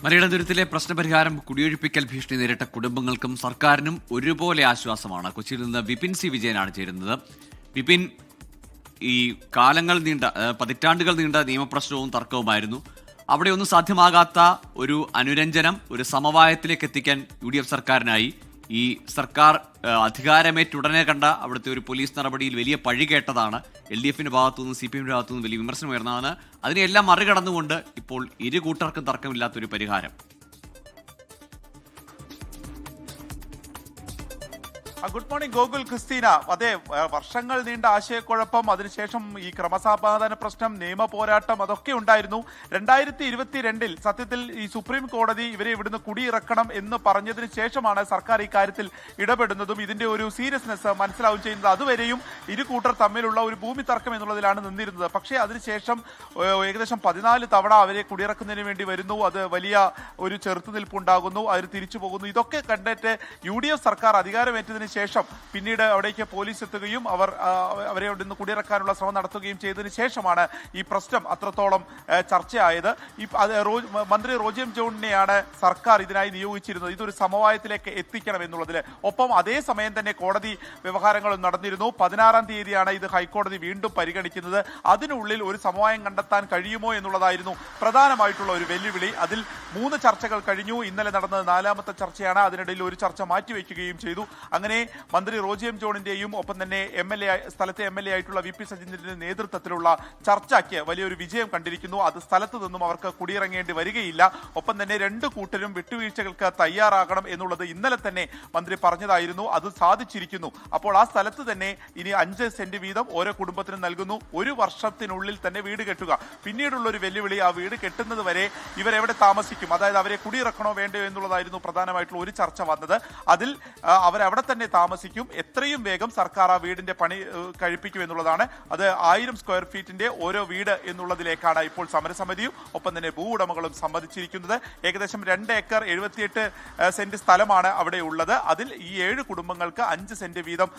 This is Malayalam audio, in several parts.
മലയിടതുരുത്തിലെ പ്രശ്നപരിഹാരം കുടിയൊഴിപ്പിക്കൽ ഭീഷണി നേരിട്ട കുടുംബങ്ങൾക്കും സർക്കാരിനും ഒരുപോലെ ആശ്വാസമാണ്. കൊച്ചിയിൽ നിന്ന് വിപിൻ സി വിജയനാണ് ചേരുന്നത്. വിപിൻ, ഈ കാലങ്ങൾ നീണ്ട പതിറ്റാണ്ടുകൾ നീണ്ട നിയമപ്രശ്നവും തർക്കവുമായിരുന്നു. അവിടെ ഒന്നും സാധ്യമാകാത്ത ഒരു അനുരഞ്ജനം, ഒരു സമവായത്തിലേക്ക് എത്തിക്കാൻ UDF സർക്കാരിനായി. ഈ സർക്കാർ അധികാരമേറ്റുടനെ കണ്ട അവിടുത്തെ ഒരു പോലീസ് നടപടിയിൽ വലിയ പഴി കേട്ടതാണ്. LDFന്റെ ഭാഗത്തുനിന്നും CPMന്റെ ഭാഗത്തുനിന്നും വലിയ വിമർശനം ഉയർന്നതാണ്. അതിനെല്ലാം മറികടന്നുകൊണ്ട് ഇപ്പോൾ ഇരു കൂട്ടർക്കും തർക്കമില്ലാത്തൊരു പരിഹാരം. Good morning Gokul, Christina. അതെ, വർഷങ്ങൾ നീണ്ട ആശയക്കുഴപ്പം, അതിനുശേഷം ഈ ക്രമസമാധാന പ്രശ്നം, നിയമ പോരാട്ടം, അതൊക്കെ ഉണ്ടായിരുന്നു. 2022 സത്യത്തിൽ ഈ സുപ്രീം കോടതി ഇവരെ ഇവിടുന്ന് കുടിയിറക്കണം എന്ന് പറഞ്ഞതിന് ശേഷമാണ് സർക്കാർ ഈ കാര്യത്തിൽ ഇടപെടുന്നതും ഇതിന്റെ ഒരു സീരിയസ്നെസ് മനസ്സിലാവുകയും ചെയ്യുന്നത്. അതുവരെയും ഇരു കൂട്ടർ തമ്മിലുള്ള ഒരു ഭൂമി തർക്കം എന്നുള്ളതിലാണ് നിന്നിരുന്നത്. പക്ഷേ അതിനുശേഷം ഏകദേശം 14 തവണ അവരെ കുടിയിറക്കുന്നതിന് വേണ്ടി വരുന്നു. അത് വലിയ ഒരു ചെറുത്തുനിൽപ്പുണ്ടാകുന്നു, അവർ തിരിച്ചു പോകുന്നു. ഇതൊക്കെ കണ്ടിട്ട് UDF സർക്കാർ അധികാരമേറ്റതിന് ശേഷം പിന്നീട് അവിടേക്ക് പോലീസ് എത്തുകയും അവരെ നിന്ന് കുടിയിറക്കാനുള്ള ശ്രമം നടത്തുകയും ചെയ്തതിന് ശേഷമാണ് ഈ പ്രശ്നം അത്രത്തോളം ചർച്ചയായത്. മന്ത്രി റോജി എം ജോണിനെയാണ് സർക്കാർ ഇതിനായി നിയോഗിച്ചിരുന്നത്, ഇതൊരു സമവായത്തിലേക്ക് എത്തിക്കണം എന്നുള്ളതിൽ. ഒപ്പം അതേസമയം തന്നെ കോടതി വ്യവഹാരങ്ങളും നടന്നിരുന്നു. 16-ാം തീയതിയാണ് ഇത് ഹൈക്കോടതി വീണ്ടും പരിഗണിക്കുന്നത്. അതിനുള്ളിൽ ഒരു സമവായം കണ്ടെത്താൻ കഴിയുമോ എന്നുള്ളതായിരുന്നു പ്രധാനമായിട്ടുള്ള ഒരു വെല്ലുവിളി. അതിൽ 3 ചർച്ചകൾ കഴിഞ്ഞു. ഇന്നലെ നടന്നത് 4ാമത്തെ ചർച്ചയാണ്. അതിനിടയിൽ ഒരു ചർച്ച മാറ്റിവെക്കുകയും ചെയ്തു. അങ്ങനെ മന്ത്രി റോജി എം ജോണിന്റെയും ഒപ്പം തന്നെ സ്ഥലത്തെ MLA ആയിട്ടുള്ള VP സജീന്ദ്രന്റെ നേതൃത്വത്തിലുള്ള ചർച്ചയ്ക്ക് വലിയൊരു വിജയം കണ്ടിരിക്കുന്നു. അത് സ്ഥലത്ത് നിന്നും അവർക്ക് കുടിയിറങ്ങേണ്ടി വരികയില്ല. ഒപ്പം തന്നെ 2 കൂട്ടരും വിട്ടുവീഴ്ചകൾക്ക് തയ്യാറാകണം എന്നുള്ളത് ഇന്നലെ തന്നെ മന്ത്രി പറഞ്ഞതായിരുന്നു. അത് സാധിച്ചിരിക്കുന്നു. അപ്പോൾ ആ സ്ഥലത്ത് തന്നെ ഇനി 5 സെന്റ് വീതം ഓരോ കുടുംബത്തിനും നൽകുന്നു. 1 വർഷത്തിനുള്ളിൽ തന്നെ വീട് കെട്ടുക. പിന്നീടുള്ള ഒരു വെല്ലുവിളി, ആ വീട് കെട്ടുന്നത് വരെ ഇവരെവിടെ താമസിക്കും, അതായത് അവരെ കുടിയിറക്കണോ വേണ്ടയോ എന്നുള്ളതായിരുന്നു പ്രധാനമായിട്ടുള്ള ഒരു ചർച്ച വന്നത്. അതിൽ അവരവിടെ തന്നെ താമസിക്കും. എത്രയും വേഗം സർക്കാർ ആ വീടിന്റെ പണി കഴിപ്പിക്കും എന്നുള്ളതാണ്. അത് 1000 സ്ക്വയർ ഫീറ്റിന്റെ ഓരോ വീട് എന്നുള്ളതിലേക്കാണ് ഇപ്പോൾ സമരസമിതിയും ഒപ്പം തന്നെ ഭൂ ഉടമകളും സമ്മതിച്ചിരിക്കുന്നത്. ഏകദേശം 2 ഏക്കർ 78 സെന്റ് സ്ഥലമാണ് അവിടെ ഉള്ളത്. അതിൽ ഈ 7 കുടുംബങ്ങൾക്ക് 5 സെന്റ് വീതം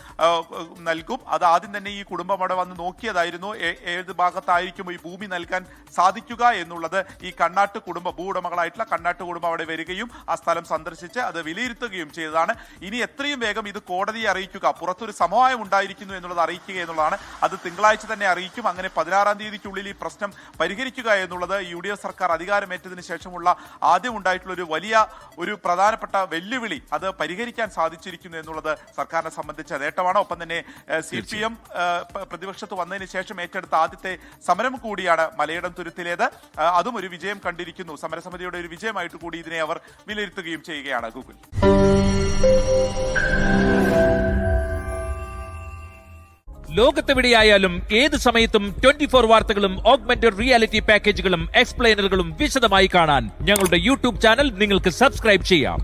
നൽകും. അത് ആദ്യം തന്നെ ഈ കുടുംബം അവിടെ വന്ന് നോക്കിയതായിരുന്നു. ഏത് ഭാഗത്തായിരിക്കും ഈ ഭൂമി നൽകാൻ സാധിക്കുക എന്നുള്ളത്. ഈ കണ്ണാട്ട് കുടുംബം, ഭൂ ഉടമകളായിട്ടുള്ള കണ്ണാട്ട് കുടുംബം അവിടെ വരികയും ആ സ്ഥലം സന്ദർശിച്ച് അത് വിലയിരുത്തുകയും ചെയ്തതാണ്. ഇനി എത്രയും വേഗം ഇത് കോടതിയെ അറിയിക്കുക, പുറത്തൊരു സമവായം ഉണ്ടായിരിക്കുന്നു എന്നുള്ളത് അറിയിക്കുക എന്നുള്ളതാണ്. അത് തിങ്കളാഴ്ച തന്നെ അറിയിക്കും. അങ്ങനെ 16-ാം തീയതിക്കുള്ളിൽ ഈ പ്രശ്നം പരിഹരിക്കുക എന്നുള്ളത് UDF സർക്കാർ അധികാരമേറ്റതിന് ശേഷമുള്ള ആദ്യം ഉണ്ടായിട്ടുള്ള ഒരു പ്രധാനപ്പെട്ട വെല്ലുവിളി, അത് പരിഹരിക്കാൻ സാധിച്ചിരിക്കുന്നു എന്നുള്ളത് സർക്കാരിനെ സംബന്ധിച്ച നേട്ടമാണ്. ഒപ്പം തന്നെ CPM പ്രതിപക്ഷത്ത് വന്നതിന് ശേഷം ഏറ്റെടുത്ത ആദ്യത്തെ സമരം കൂടിയാണ് മലയിടം തുരുത്തിലേത്. അതും ഒരു വിജയം കണ്ടിരിക്കുന്നു. സമരസമിതിയുടെ ഒരു വിജയമായിട്ട് കൂടി ഇതിനെ അവർ വിലയിരുത്തുകയും ചെയ്യുകയാണ്. ഗൂഗിൾ ലോകത്തെവിടെയായാലും ഏത് സമയത്തും 24 വാർത്തകളും ഓഗ്മെന്റഡ് റിയാലിറ്റി പാക്കേജുകളും എക്സ്പ്ലെയിനറുകളും വിശദമായി കാണാൻ ഞങ്ങളുടെ YouTube ചാനൽ നിങ്ങൾക്ക് സബ്സ്ക്രൈബ് ചെയ്യാം.